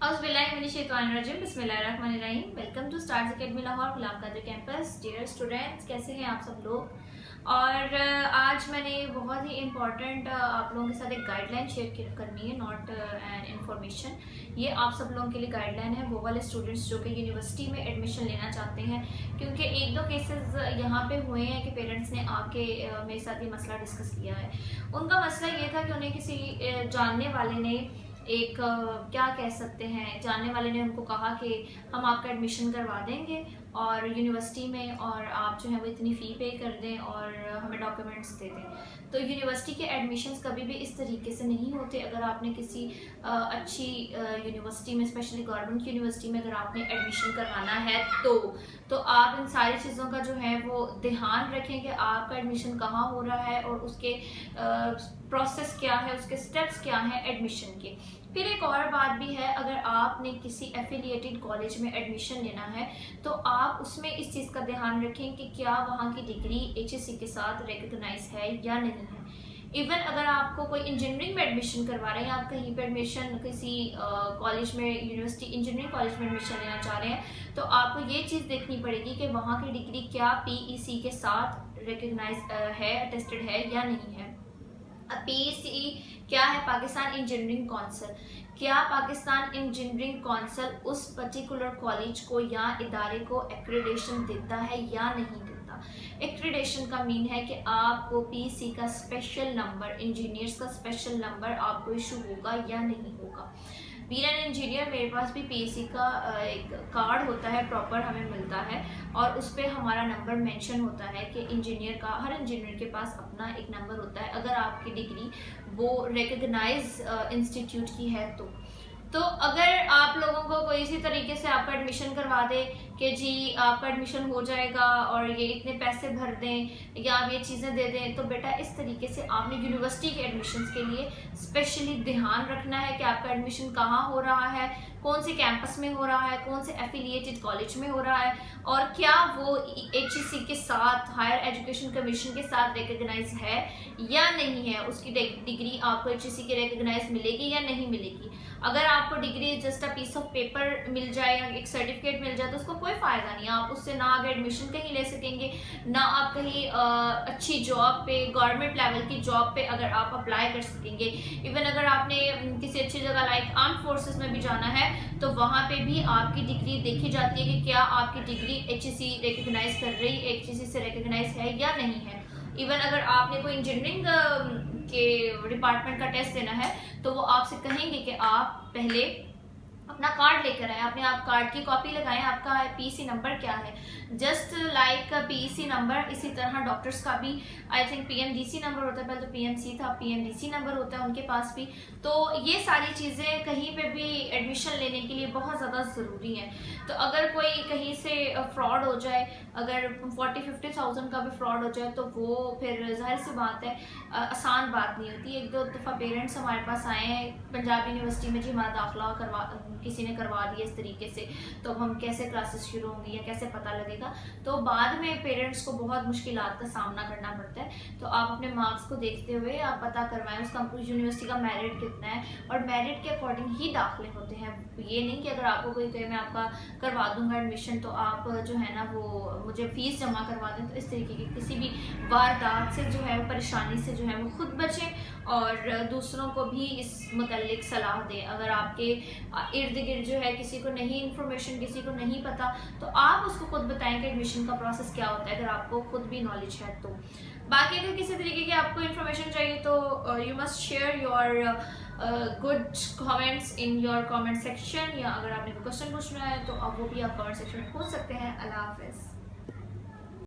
औज़ुबिल्लाहिमिनश्शैतानिर्रजीम बिस्मिल्लाहिर्रहमानिर्रहीम। Welcome to Stars Academy Lahore Ghulam Qadir campus. Dear students, कैसे हैं आप सब लोग। और आज मैंने बहुत ही इम्पॉर्टेंट आप लोगों के साथ एक गाइडलाइन शेयर करनी है, नॉट एन इंफॉर्मेशन। ये आप सब लोगों के लिए गाइडलाइन है, वो वाले स्टूडेंट्स जो कि यूनिवर्सिटी में एडमिशन लेना चाहते हैं। क्योंकि एक दो केसेस यहाँ पे हुए हैं कि पेरेंट्स ने आके मेरे साथ ये मसला डिस्कस किया है। उनका मसला ये था कि उन्हें किसी जानने वाले ने क्या कह सकते हैं, जानने वाले ने उनको कहा कि हम आपका एडमिशन करवा देंगे और यूनिवर्सिटी में, और आप जो है वो इतनी फ़ी पे कर दें और हमें डॉक्यूमेंट्स दे दें। तो यूनिवर्सिटी के एडमिशन्स कभी भी इस तरीके से नहीं होते। अगर आपने किसी अच्छी यूनिवर्सिटी में, स्पेशली गवर्नमेंट यूनिवर्सिटी में अगर आपने एडमिशन करवाना है तो आप इन सारी चीज़ों का जो है वो ध्यान रखें कि आपका एडमिशन कहाँ हो रहा है और उसके प्रोसेस क्या है, उसके स्टेप्स क्या हैं एडमिशन के। फिर एक और बात भी है, अगर आपने किसी एफिलिएटेड कॉलेज में एडमिशन लेना है तो आप उसमें इस चीज़ का ध्यान रखें कि क्या वहाँ की डिग्री HEC के साथ रिकग्नाइज है या नहीं है। इवन अगर आपको कोई इंजीनियरिंग में एडमिशन करवा रहे हैं, आप कहीं पर एडमिशन किसी कॉलेज में, यूनिवर्सिटी इंजीनियरिंग कॉलेज में एडमिशन लेना चाह रहे हैं, तो आपको ये चीज़ देखनी पड़ेगी कि वहाँ की डिग्री क्या PEC के साथ रिकग्नाइज है, अटेस्टेड है या नहीं है। PEC क्या है? Pakistan engineering council. क्या पाकिस्तान इंजीनियरिंग काउंसिल उस पर्टिकुलर कॉलेज को या इदारे को एक्रेडिटेशन देता है या नहीं देता। एक्रेडिटेशन का मीन है कि आपको PEC का स्पेशल नंबर, इंजीनियर्स का स्पेशल नंबर आपको इशू होगा या नहीं होगा। बीइंग एन इंजीनियर, मेरे पास भी PEC का एक कार्ड होता है, प्रॉपर हमें मिलता है, और उस पर हमारा नंबर मेंशन होता है कि इंजीनियर का, हर इंजीनियर के पास अपना एक नंबर होता है अगर आपकी डिग्री वो रिकग्नाइज इंस्टीट्यूट की है तो अगर आप लोगों को कोई इसी तरीके से आपका एडमिशन करवा दे कि जी आपका एडमिशन हो जाएगा और ये इतने पैसे भर दें या आप ये चीज़ें दे दें, तो बेटा इस तरीके से आपने यूनिवर्सिटी के एडमिशन्स के लिए स्पेशली ध्यान रखना है कि आपका एडमिशन कहाँ हो रहा है, कौन से कैंपस में हो रहा है, कौन से एफिलिएटेड कॉलेज में हो रहा है, और क्या वो HEC के साथ, हायर एजुकेशन कमीशन के साथ रिकग्नाइज है या नहीं है। उसकी डिग्री आपको HEC की रिकग्नाइज मिलेगी या नहीं मिलेगी। अगर आपको degree just a piece of paper मिल जाए या एक सर्टिफिकेट मिल जाए तो उसको कोई फ़ायदा नहीं है। आप उससे ना आगे एडमिशन कहीं ले सकेंगे, ना आप कहीं अच्छी जॉब पे, गवर्नमेंट लेवल की जॉब पे अगर आप अप्लाई कर सकेंगे। इवन अगर आपने किसी अच्छी जगह लाइक आर्म फोर्सेस में भी जाना है तो वहाँ पे भी आपकी डिग्री देखी जाती है कि क्या आपकी डिग्री HEC रिकग्नाइज कर रही, HEC से रिकग्नाइज है या नहीं है। इवन अगर आपने कोई इंजीनियरिंग के डिपार्टमेंट का टेस्ट देना है तो वो आपसे कहेंगे कि आप पहले अपना कार्ड लेकर आए, अपने आप कार्ड की कॉपी लगाएं, आपका PEC नंबर क्या है। जस्ट लाइक PEC नंबर, इसी तरह डॉक्टर्स का भी आई थिंक PMDC नंबर होता है, पहले तो PMC था, PMDC नंबर होता है उनके पास भी। तो ये सारी चीज़ें कहीं पे भी एडमिशन लेने के लिए बहुत ज़्यादा ज़रूरी हैं। तो अगर कोई कहीं से फ्रॉड हो जाए, अगर 40-50,000 का भी फ्रॉड हो जाए तो वो फिर जाहिर सी बात है आसान बात नहीं होती। एक दो दफ़ा पेरेंट्स हमारे पास आए हैं पंजाब यूनिवर्सिटी में, जी हमारा दाखिला किसी ने करवा दिया इस तरीके से, तो हम कैसे क्लासेस शुरू होंगी या कैसे पता लगेगा। तो बाद में पेरेंट्स को बहुत मुश्किलात का सामना करना पड़ता है। तो आप अपने मार्क्स को देखते हुए आप पता करवाएं उसका यूनिवर्सिटी का मेरिट कितना है, और मेरिट के अकॉर्डिंग ही दाखिले होते हैं। ये नहीं कि अगर आपको कोई कहे मैं आपका करवा दूंगा एडमिशन तो आप जो है ना वो मुझे फ़ीस जमा करवा दें। तो इस तरीके की किसी भी वारदात से जो है, परेशानी से जो है वो खुद बचें और दूसरों को भी इस मुतल्लिक सलाह दें। अगर आपके इर्द गिर्द जो है किसी को नहीं इन्फॉर्मेशन, किसी को नहीं पता, तो आप उसको खुद बताएं कि एडमिशन का प्रोसेस क्या होता है, अगर आपको खुद भी नॉलेज है तो। बाकी अगर किसी तरीके की आपको इन्फॉर्मेशन चाहिए तो you must share your good comments in your comment section, या अगर आपने कोई क्वेश्चन पूछना है तो अब वो भी आप कमेंट सेक्शन में पूछ सकते हैं। अल्लाह हाफ़िज़।